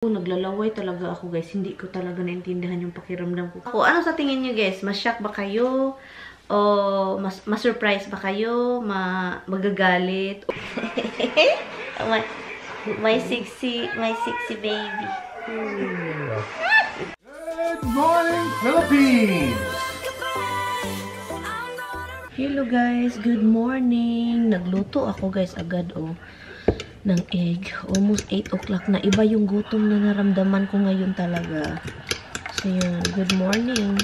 Naglalaway talaga ako guys. Hindi ko talaga naintindihan yung pakiramdam ko. Ano sa tingin nyo guys? Mas-shock ba kayo? O mas-surprise ba kayo? Magagalit? my sexy baby. Good morning, Philippines! Hello guys, good morning. Nagluto ako guys agad ng egg. Almost 8 o'clock na. Iba yung gutom na naramdaman ko ngayon talaga. So yun, good morning.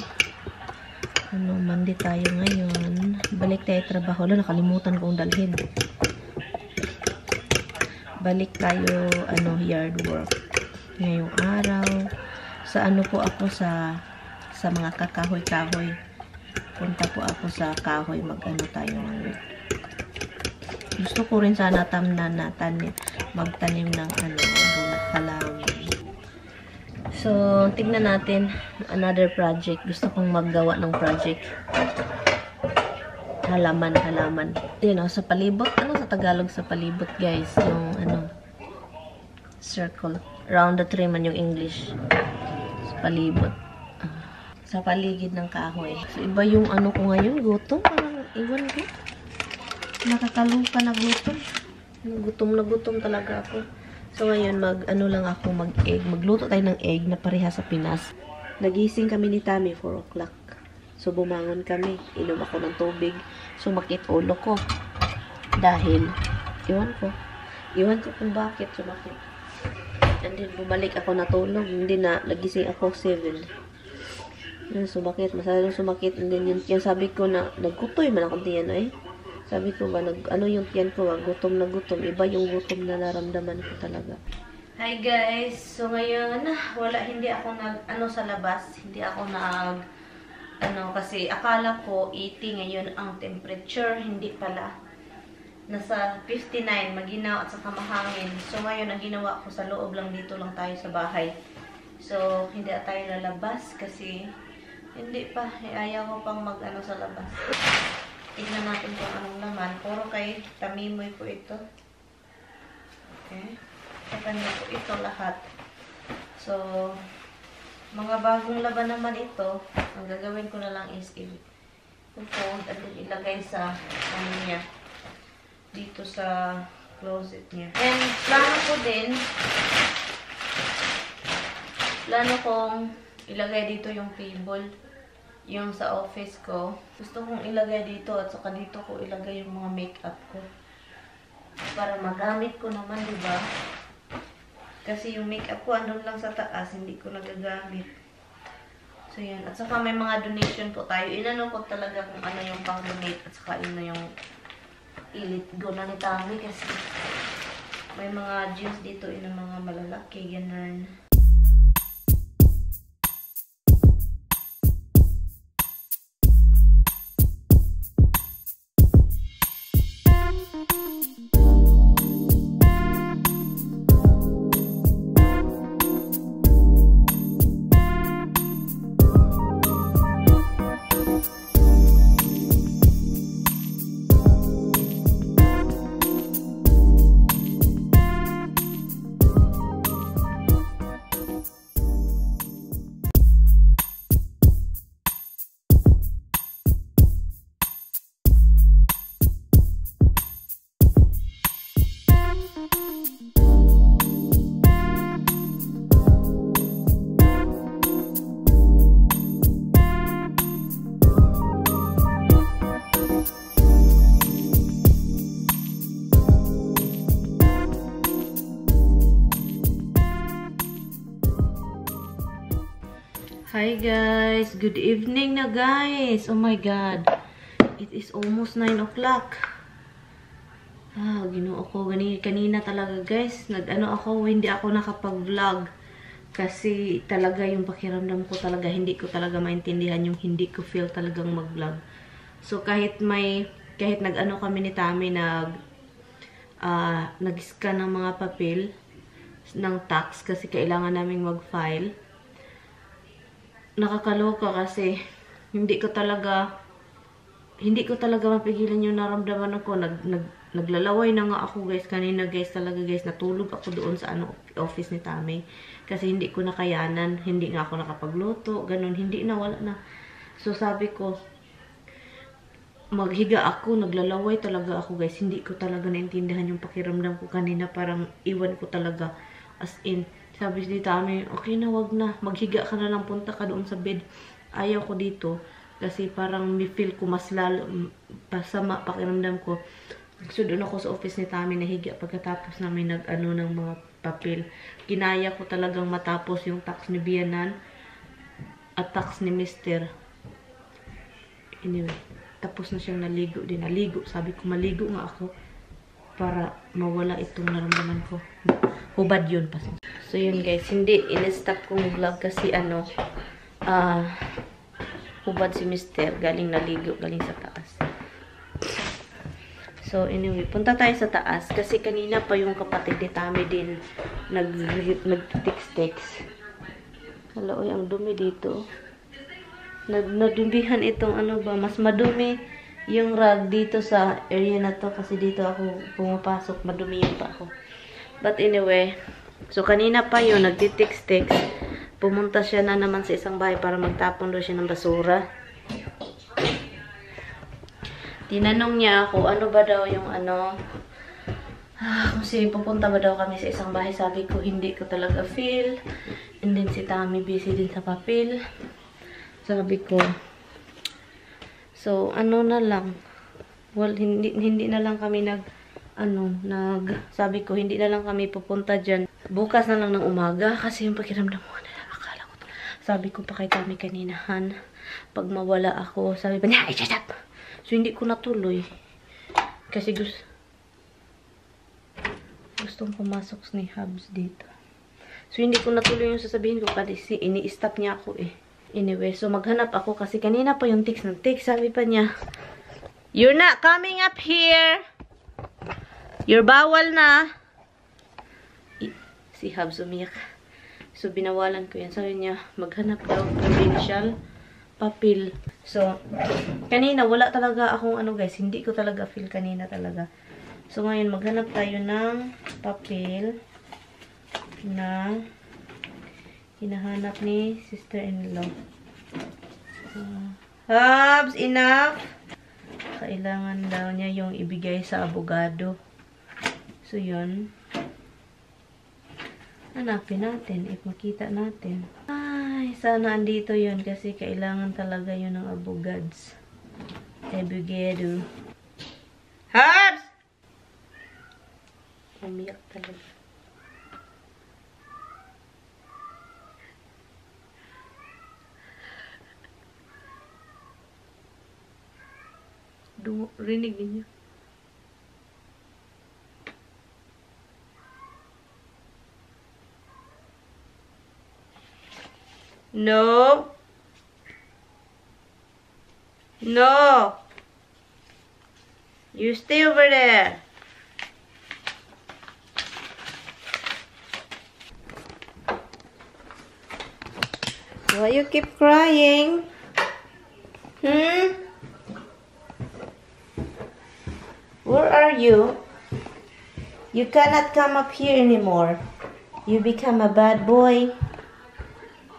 Monday tayo ngayon. Balik tayo trabaho. Nakalimutan kong dalhin. Balik tayo, yard work. Ngayong araw. Sa po ako sa mga kakahoy-kahoy. Punta po ako sa kahoy. Tayo ng gusto ko rin sana magtanim ng halaman. So, tignan natin another project. Gusto kong maggawa ng project. Halaman. Yun sa palibot. Ano sa Tagalog sa palibot, guys? Yung circle. Round the tree man yung English. Sa palibot. Sa paligid ng kahoy. So, iba yung ko ngayon. Gutom. Parang iwan ko. Nakakalupa na gutom. Gutom talaga ako. So, ngayon, mag-egg. Magluto tayo ng egg na pareha sa Pinas. Nagising kami ni Tami, 4 o'clock. So, bumangon kami. Inom ako ng tubig. Sumakit ulo ko. Dahil, iwan ko kung bakit sumakit. And then, bumalik ako natulog. Hindi na, nagising ako 7. Sumakit. Masyadong sumakit. And then, yung sabi ko na, nagkutoy man ako diyan Sabi ko ba, yung tiyan ko, gutom na gutom. Iba yung gutom na naramdaman ko talaga. Hi guys! So ngayon, hindi ako sa labas. Hindi ako kasi akala ko 80 ngayon ang temperature. Hindi pala. Nasa 59, maginaw at saka mahangin. So ngayon, ang ginawa ko sa loob lang, dito lang tayo sa bahay. So, hindi tayo lalabas kasi hindi pa. Ayaw ko pang sa labas. Tignan natin kung anong laman. Puro kay Tamimoy po ito. Okay. Sa kanya po ito lahat. So, mga bagong laban naman ito. Ang gagawin ko na lang is i-fold at ilagay sa niya. Dito sa closet niya. And plano kong ilagay dito yung table. Yung sa office ko. Gusto kong ilagay dito at saka dito ko ilagay yung mga makeup ko. Para magamit ko naman, diba? Kasi yung makeup ko andun lang sa taas, hindi ko nagagamit. So, yan. At saka may mga donation po tayo. Inano ko talaga kung ano yung pang-donate at saka yung ilit go na ni Tami kasi may mga juice dito, mga malalaki, ganun. Hi guys! Good evening na guys! Oh my God! It is almost 9 o'clock. Ginoo ko. Kanina talaga guys. Hindi ako nakapag-vlog. Kasi talaga yung pakiramdam ko talaga, hindi ko talaga maintindihan yung hindi ko feel talagang mag-vlog. So kahit kami ni Tami nag-scan ng mga papel ng tax kasi kailangan naming mag-file. Nakakaloka kasi hindi ko talaga mapigilan yung naramdaman ko. naglalaway na nga ako guys. Kanina guys talaga guys, natulog ako doon sa office ni Tami. Kasi hindi ko nakayanan. Hindi nga ako nakapagluto. Ganun, hindi na, wala na. So sabi ko, maghiga ako, naglalaway talaga ako guys. Hindi ko talaga naintindihan yung pakiramdam ko kanina. Parang iwan ko talaga. As in, sabi ni Tami, okay na, wag na. Maghiga ka na lang, punta ka doon sa bed. Ayaw ko dito. Kasi parang may feel ko mas lalo, pasama pakiramdam ko. So, doon ako sa office ni Tami nahiga pagkatapos namin nag-ano ng mga papel. Kinaya ko talagang matapos yung tax ni Bianan at tax ni Mr. Anyway, tapos na siyang naligo din. Naligo. Sabi ko, maligo nga ako para mawala itong naramdaman ko. Hubad yun. So, yun guys. Hindi, in-stop kong vlog kasi ano, hubad si Mr. Galing naligo, galing sa taas. So, anyway, punta tayo sa taas. Kasi kanina pa yung kapatid ni Tami din nag-text. Hala, oy, ang dumi dito. Nadumihan itong ano ba, mas madumi yung rug dito sa area na to. Kasi dito ako pumapasok, madumi yung pa ako. But anyway, so kanina pa yun, nag-text. Pumunta siya na naman sa isang bahay para magtapon doon siya ng basura. Tinanong niya ako, ano ba daw yung ano, kasi pupunta ba daw kami sa isang bahay. Sabi ko, hindi ko talaga feel. And then si Tami busy din sa papel. Sabi ko, so ano na lang, well, hindi na lang kami sabi ko, hindi na lang kami pupunta dyan. Bukas na lang ng umaga, kasi yung pakiramdam mo, akala ko, sabi ko pa kay Tami kaninahan, pag mawala ako, sabi pa niya, ay, shut up! So, hindi ko natuloy. Kasi gustong pumasok ni Hubs dito. So, hindi ko natuloy yung sasabihin ko kasi ini-stop niya ako eh. Anyway, so maghanap ako kasi kanina pa yung text ng text. Sabi pa niya, you're not coming up here. You're bawal na. Si Hubs umiyak. So, binawalan ko yan. Sabi niya, maghanap daw provincial papel. So, kanina, wala talaga akong ano guys, hindi ko talaga feel kanina talaga. So, ngayon, maghanap tayo ng papel na hinahanap ni sister-in-law. Hubs, enough! Kailangan daw niya yung ibigay sa abogado. So, yun. Hanapin natin, if makita natin. Ay, sana andito yun kasi kailangan talaga yun ng abogads. Abogado. Hubs! Umiyak talaga. Rinig niyo. No. No. You stay over there. Why you keep crying? Where are you? You cannot come up here anymore. You become a bad boy.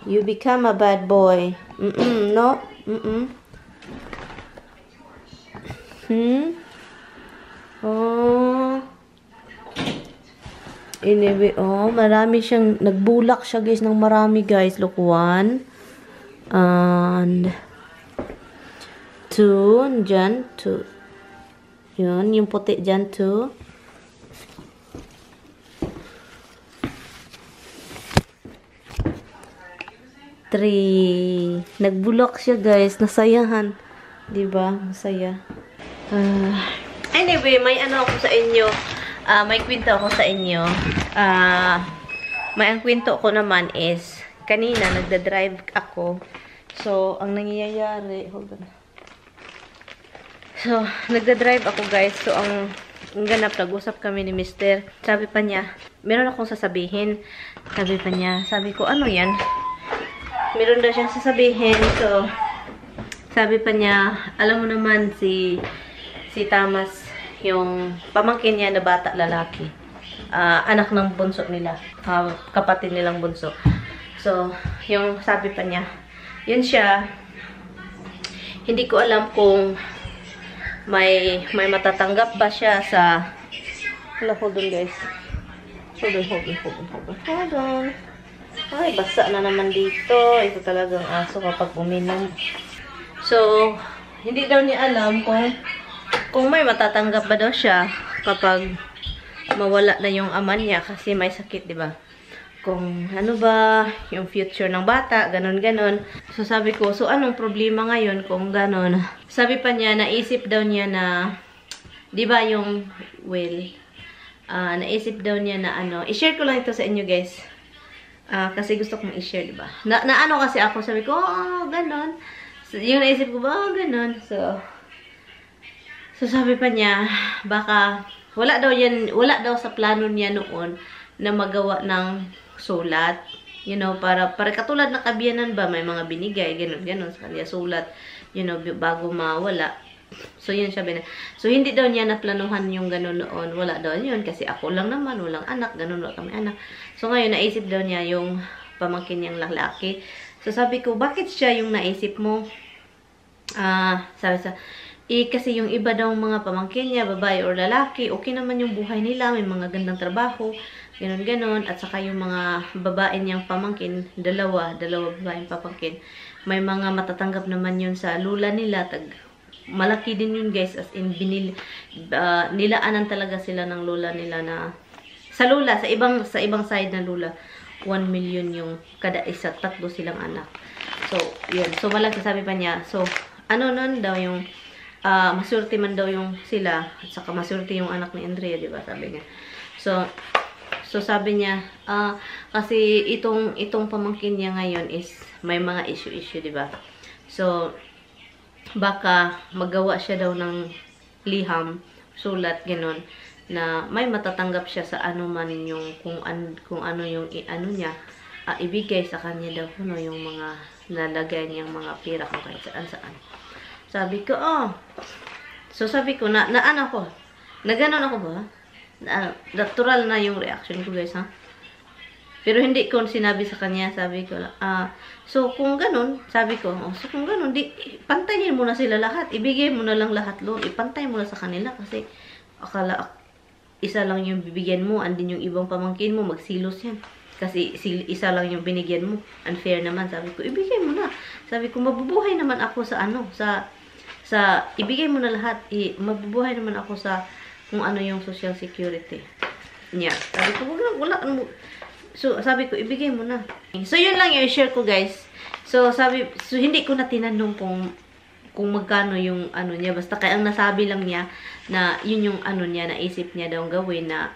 You become a bad boy. No. Oh. Anyway, marami siyang, nagbulak siya guys ng marami guys. Look, 1 and 2, dyan, 2. Yun, yung puti dyan, 2. 3. Nagbulak siya guys, nasayahan. Diba? Masaya. Anyway, may ano ako sa inyo. May kwento ako sa inyo. May ang kwento ko naman is, kanina nagda-drive ako. So, ang nangyayari, hold on. So, nagda-drive ako guys. So, ang ganap, nag-usap kami ni Mr. Sabi pa niya, meron akong sasabihin. Sabi pa niya, sabi ko, ano yan? Meron daw siyang sasabihin. So, sabi pa niya, alam mo naman si Thomas, yung pamangkin niya na bata lalaki. Anak ng bunso nila. Kapatid nilang bunso. So, yung sabi pa niya, yun siya. Hindi ko alam kung may matatanggap ba siya sa... Hold on guys. Hold on. Ay, basa na naman dito. Ito talagang aso kapag uminom. So, hindi daw niya alam kung may matatanggap ba daw siya kapag mawala na yung ama niya kasi may sakit, di ba? Kung ano ba yung future ng bata, ganon. So, sabi ko, so anong problema ngayon kung ganon? Sabi pa niya, naisip daw niya na, di ba yung will, naisip daw niya na i-share ko lang ito sa inyo guys. Kasi gusto kong i-share, diba? Na ano kasi ako, sabi ko, ganon. So, yung naisip ko ba, ganon. So, sabi pa niya, baka, wala daw sa plano niya noon na magawa ng sulat. You know, para katulad ng kabiyanan ba, may mga binigay, ganon sa kanya, sulat, you know, bago mawala. So, yun siya So, hindi daw niya naplanuhan yung gano'n noon. Wala daw yun. Kasi ako lang naman. Walang anak. Gano'n wala kami anak. So, ngayon, naisip daw niya yung pamangkin niyang lalaki. So, sabi ko, bakit siya yung naisip mo? Kasi yung iba daw mga pamangkin niya, babae or lalaki, okay naman yung buhay nila. May mga gandang trabaho. Ganon. At saka yung mga babae niyang pamangkin, dalawa babaeng pamangkin. May mga matatanggap naman yun sa lula nila. Malaki din yun guys, as in nilaanan talaga sila ng lula nila na sa ibang side ng lula 1 million yung kada isa, 3 silang anak. So yun, so malaki sabi pa niya. So nun daw yung maswerte man daw yung sila at saka maswerte yung anak ni Andrea, di ba sabi niya. So sabi niya kasi itong pamangkin niya ngayon is may mga issue, di ba? So baka magawa siya daw ng liham, sulat, gano'n, na may matatanggap siya sa ano man yung, kung ano yung niya, ibigay sa kanya daw, yung mga nalagay niyang mga pira kung kahit saan. Sabi ko, so sabi ko, na gano'n ako ba? Natural na yung reaction ko guys, ha? Pero hindi ko sinabi sa kanya, sabi ko, so kung ganun, sabi ko, so kung ganun, pantayin mo na sila lahat, ibigay mo na lang lahat loan, ipantay mo na sa kanila, kasi akala, isa lang yung bibigyan mo, andin yung ibang pamangkin mo, magsilos yan. Kasi isa lang yung binigyan mo, unfair naman, sabi ko, ibigay mo na. Sabi ko, mabubuhay naman ako sa ibigay mo na lahat, mabubuhay naman ako sa, kung ano yung social security niya. Sabi ko, wala. So, sabi ko, ibigay mo na. So, yun lang yung share ko, guys. So, hindi ko na tinanong kung magkano yung niya. Basta kaya ang nasabi lang niya na yun yung niya, naisip niya daw gawin na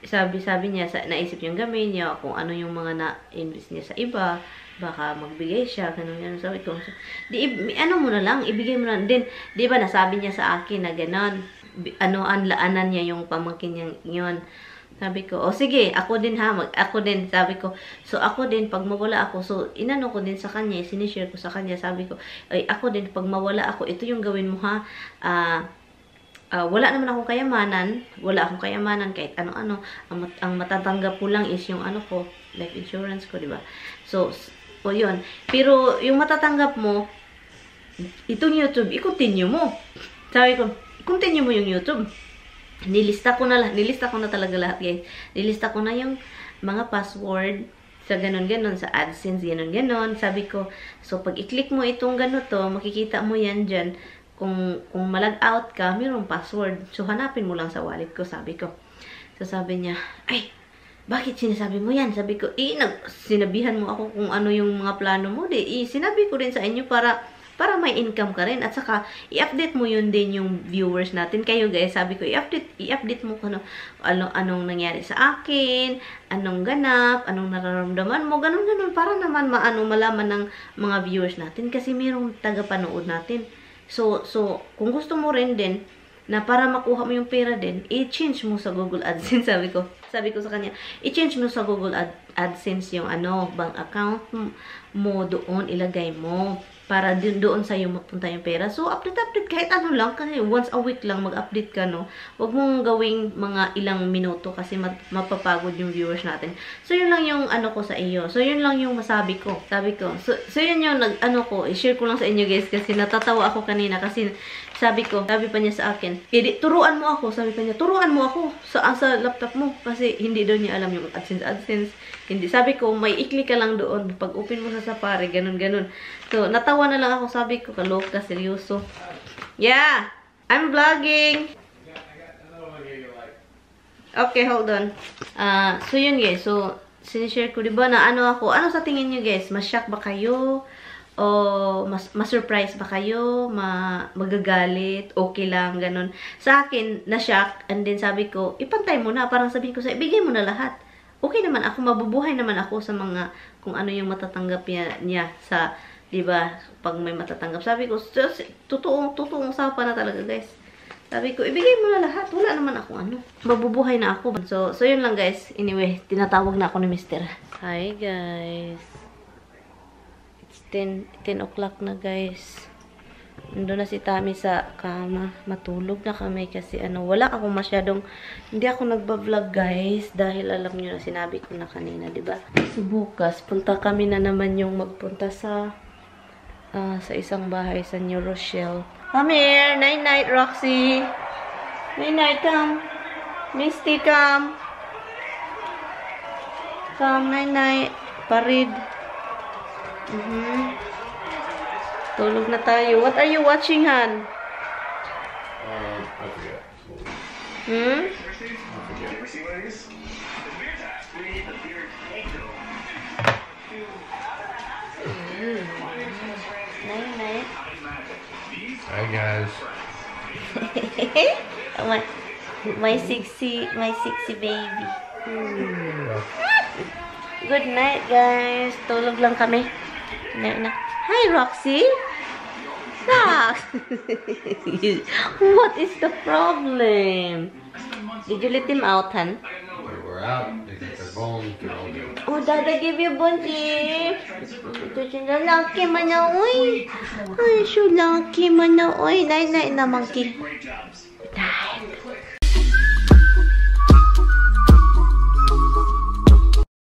sabi niya, naisip niyang gawin niya kung ano yung mga na-invest niya sa iba. Baka magbigay siya, ganun. Sabi ko, mo na lang, ibigay mo na. Then, di ba, nasabi niya sa akin na ganun. Laanan niya yung pamangkin niya yun. Sabi ko, sige, ako din, sabi ko, so ako din, pag mawala ako, so inano ko din sa kanya, sinishare ko sa kanya, sabi ko, ako din, pag mawala ako, ito yung gawin mo ha, wala naman akong kayamanan, kahit ano-ano, ang matatanggap ko lang is yung ko, life insurance ko, diba? So, yun, pero yung matatanggap mo, itong YouTube, i-continue mo. Sabi ko, i-continue mo yung YouTube. Nilista ko na talaga lahat, guys. Nilista ko na yung mga password sa ganon-ganon, sa AdSense, ganon-ganon. Sabi ko, so pag i-click mo itong ganito, makikita mo yan dyan. Kung malag-out ka, mayroong password. So, hanapin mo lang sa wallet ko, sabi ko. So, sabi niya, ay, bakit sinasabi mo yan? Sabi ko, sinabihan mo ako kung ano yung mga plano mo. Sinabi ko rin sa inyo para may income ka rin. At saka, i-update mo yun din yung viewers natin. Kayo guys, sabi ko, i-update mo kung anong nangyari sa akin, anong ganap, anong nararamdaman mo, ganun, para naman malaman ng mga viewers natin. Kasi mayroong tagapanood natin. So, kung gusto mo rin din, na para makuha mo yung pera din, i-change mo sa Google AdSense, sabi ko sa kanya, i-change mo sa Google AdSense yung bank account mo doon, ilagay mo. para doon sa'yo mapunta yung pera. So, update kahit ano lang, kasi once a week lang mag-update ka, no? Huwag mong gawing mga ilang minuto kasi mapapagod yung viewers natin. So, yun lang yung ano ko sa iyo. So, yun lang yung masabi ko. Sabi ko. So yun yung i-share ko lang sa inyo guys kasi natatawa ako kanina kasi sabi pa niya sa akin, turuan mo ako. Sabi pa niya, turuan mo ako sa laptop mo kasi hindi daw niya alam yung AdSense. Hindi. Sabi ko, may i-click ka lang doon. Pag open mo sa Safari, ganun. So, natawa na lang ako. Sabi ko, kaloka, seryoso. Yeah! I'm vlogging! Okay, hold on. So, yun guys. So, sinishare ko, diba, na ano sa tingin nyo guys? Mas-shock ba kayo? O mas-surprise ba kayo? Magagalit? Okay lang, ganun. Sa akin, na-shock. And then, sabi ko, ipantay mo na. Parang sabihin ko ibigay mo na lahat. Okay naman ako, mabubuhay naman ako sa mga, kung ano yung matatanggap niya sa, diba, pag may matatanggap. Sabi ko, totoong usapan na talaga, guys. Sabi ko, ibigay mo na lahat. Wala naman ako, mabubuhay na ako. So yun lang, guys. Anyway, tinatawag na ako ni Mr. Hi, guys. It's 10 o'clock na, guys. Nandun na si Tami sa kama. Matulog na kami kasi wala ako masyadong, hindi ako nagba-vlog guys dahil alam nyo na sinabi ko na kanina, diba? So bukas, punta kami na naman yung magpunta sa isang bahay sa New Rochelle. Come here! Night-night, Roxy! Night-night, come! Misty, come! Come, night-night! Parid! Tulog na tayo. What are you watching, Han? I forget. I forget. Night-night. Hi, guys. my sexy baby. Good night, guys. Tulog lang kami. Hi, Roxy. Stop. What is the problem? Did you let him out, Han? We're out. They got their bones. They're all good. Oh, Dada give you bunty. Ito lucky man na, uy. Ay, so lucky man na, uy. Night-night na, monkey.